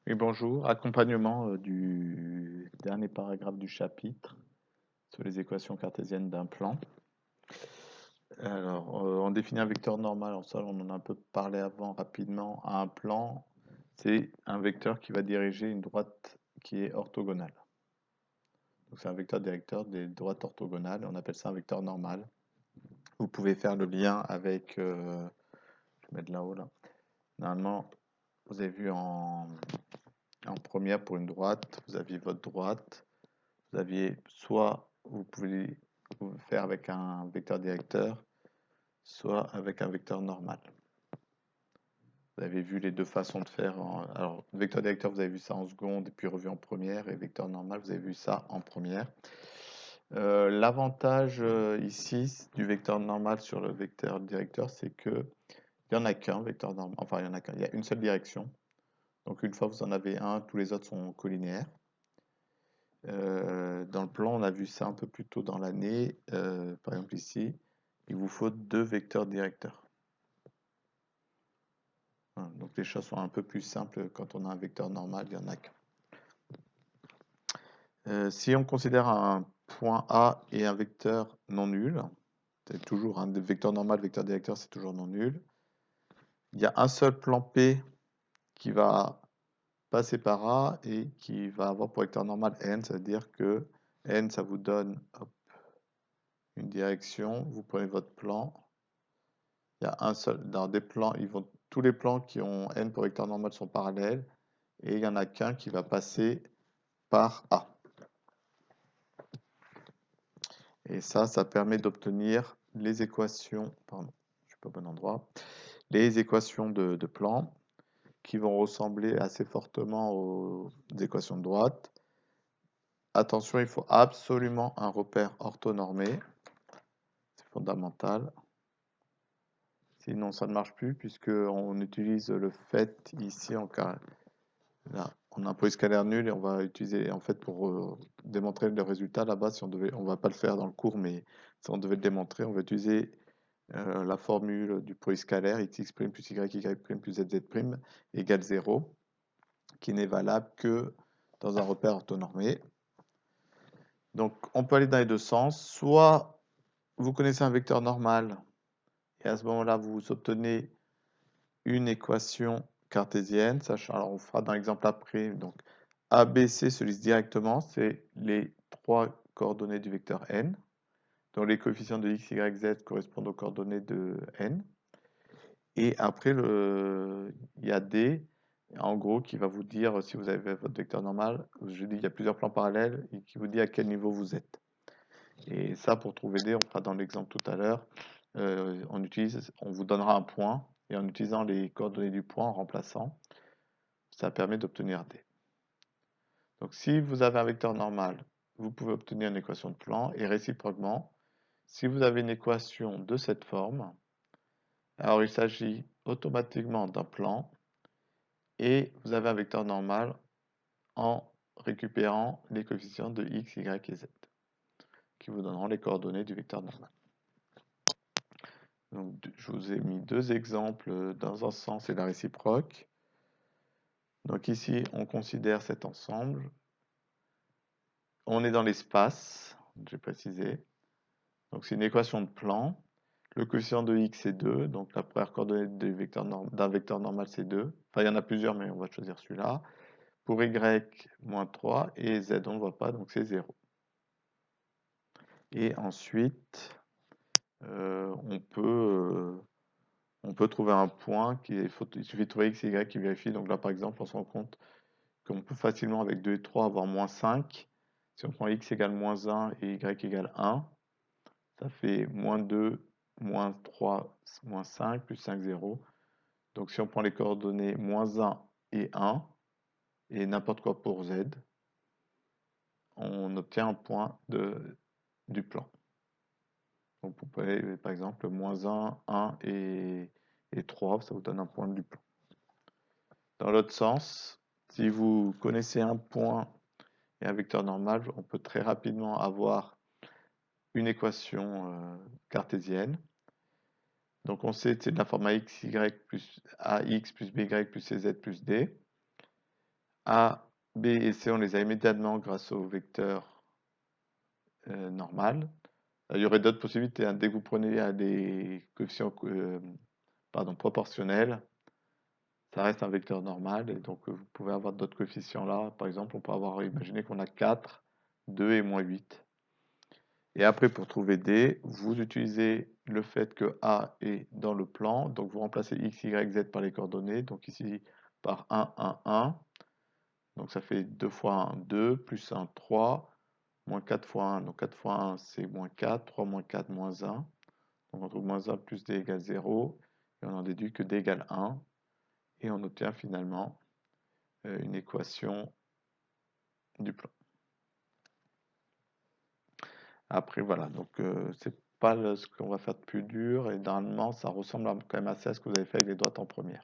Oui, bonjour. Accompagnement du dernier paragraphe du chapitre sur les équations cartésiennes d'un plan. Alors, on définit un vecteur normal. Alors ça, on en a un peu parlé avant rapidement. Un plan, c'est un vecteur qui va diriger une droite qui est orthogonale. Donc, c'est un vecteur directeur des droites orthogonales. On appelle ça un vecteur normal. Vous pouvez faire le lien avec, je vais mettre là-haut là. Normalement, vous avez vu en première pour une droite, vous aviez votre droite. Vous aviez soit vous pouvez faire avec un vecteur directeur, soit avec un vecteur normal. Vous avez vu les deux façons de faire. Alors, vecteur directeur, vous avez vu ça en seconde et puis revu en première. Et vecteur normal, vous avez vu ça en première. L'avantage ici du vecteur normal sur le vecteur directeur, c'est que il n'y en a qu'un vecteur normal. Enfin, il y en a qu'un. Il y a une seule direction. Donc, une fois que vous en avez un, tous les autres sont collinéaires. Dans le plan, on a vu ça un peu plus tôt dans l'année. Par exemple ici, il vous faut deux vecteurs directeurs. Voilà, donc les choses sont un peu plus simples quand on a un vecteur normal, il y en a qu'un. Si on considère un point A et un vecteur non nul, c'est toujours un vecteur normal, vecteur directeur, c'est toujours non nul. Il y a un seul plan P qui va passer par A et qui va avoir pour vecteur normal n, c'est-à-dire que n, ça vous donne hop, une direction, vous prenez votre plan. Il y a un seul, dans des plans, tous les plans qui ont n pour vecteur normal sont parallèles et il n'y en a qu'un qui va passer par A. Et ça permet d'obtenir les équations, pardon, je suis pas au bon endroit, les équations de plan qui vont ressembler assez fortement aux équations de droite. Attention, il faut absolument un repère orthonormé, c'est fondamental. Sinon, ça ne marche plus puisqu'on utilise le fait ici en carré. Là, on a un produit scalaire nul et on va utiliser, en fait, pour démontrer le résultat là-bas, si on va pas le faire dans le cours, mais si on devait le démontrer, on va utiliser la formule du produit scalaire x prime plus y prime plus zz prime égale 0, qui n'est valable que dans un repère orthonormé. Donc, on peut aller dans les deux sens. Soit vous connaissez un vecteur normal et à ce moment-là, vous obtenez une équation cartésienne, sachant, alors on fera dans l'exemple après, donc ABC se lise directement, c'est les trois coordonnées du vecteur n, donc les coefficients de x, y, z correspondent aux coordonnées de n, et après il y a D, en gros, qui va vous dire, si vous avez votre vecteur normal, je dis il y a plusieurs plans parallèles, et qui vous dit à quel niveau vous êtes. Et ça, pour trouver D, on fera dans l'exemple tout à l'heure, on vous donnera un point, et en utilisant les coordonnées du point, en remplaçant, ça permet d'obtenir D. Donc si vous avez un vecteur normal, vous pouvez obtenir une équation de plan, et réciproquement, si vous avez une équation de cette forme, alors il s'agit automatiquement d'un plan, et vous avez un vecteur normal en récupérant les coefficients de x, y et z, qui vous donneront les coordonnées du vecteur normal. Donc, je vous ai mis deux exemples dans un sens et la réciproque. Donc ici, on considère cet ensemble. On est dans l'espace, j'ai précisé. Donc c'est une équation de plan. Le coefficient de x est 2, donc la première coordonnée d'un vecteur normal c'est 2. Enfin, il y en a plusieurs, mais on va choisir celui-là. Pour y, moins 3, et z, on ne voit pas, donc c'est 0. Et ensuite, on peut trouver un point, il suffit de trouver x et y qui vérifie. Donc là, par exemple, on se rend compte qu'on peut facilement, avec 2 et 3, avoir moins 5. Si on prend x égale moins 1 et y égale 1, ça fait moins 2, moins 3, moins 5, plus 5, 0. Donc si on prend les coordonnées moins 1 et 1, et n'importe quoi pour z, on obtient un point du plan. Donc vous pouvez, par exemple, moins 1, 1 et 3, ça vous donne un point du plan. Dans l'autre sens, si vous connaissez un point et un vecteur normal, on peut très rapidement avoir une équation cartésienne. Donc on sait que c'est de la forme AX, Y plus AX plus BY plus CZ plus D. A, B et C, on les a immédiatement grâce au vecteur normal. Il y aurait d'autres possibilités, hein. Dès que vous prenez des coefficients pardon, proportionnels, ça reste un vecteur normal et donc vous pouvez avoir d'autres coefficients là. Par exemple, on peut avoir imaginé qu'on a 4, 2 et moins 8. Et après, pour trouver D, vous utilisez le fait que A est dans le plan, donc vous remplacez X, Y, Z par les coordonnées, donc ici par 1, 1, 1, donc ça fait 2 fois 1, 2, plus 1, 3, moins 4 fois 1, donc 4 fois 1 c'est moins 4, 3 moins 4, moins 1, donc on trouve moins 1 plus D égale 0, et on en déduit que D égale 1, et on obtient finalement une équation du plan. Après, voilà, donc c'est pas ce qu'on va faire de plus dur, et normalement, ça ressemble quand même assez à ce que vous avez fait avec les droites en première.